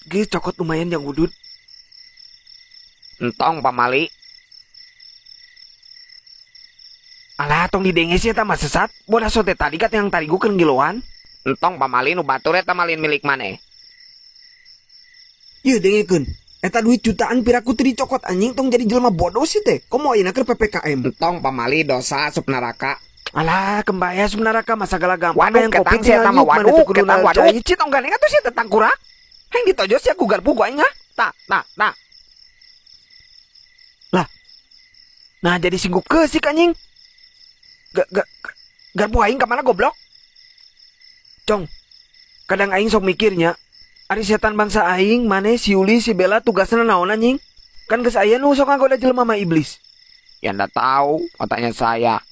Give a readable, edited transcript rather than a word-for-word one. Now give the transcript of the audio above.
Geus cokot lumayan yang udut. Entong pamali. Alah tong didenge sih eta mah sesat. Bodas sote tadi kat yang tadi gukeun giloan. Entong pamali nu batur eta malin milik maneh. Ieu dengekeun. Eta duit jutaan piraku teu dicokot anjing tong jadi jelema bodoh sih teh. Komo ayeuna keur PPKM. Entong pamali dosa asup neraka. Alah kembaya sebenarnya mah sagala gampang Waduh, yang ketang covid sih eta mah, waduh, ketang, waduh. Cit tong ganeng atuh sih tentang kurak. Hang ditojos ya ku garpu gua aing ah. Tak. Lah. Nah jadi singgup ke sih anjing. Garpu aing ka mana goblok? Cong. Kadang aing sok mikirnya, ari setan bangsa aing maneh si Yuli si Bella tugasna naon anjing? Kan geus aya nu sok ngagoda jelema mah iblis. Ya ndak tahu, otaknya saya.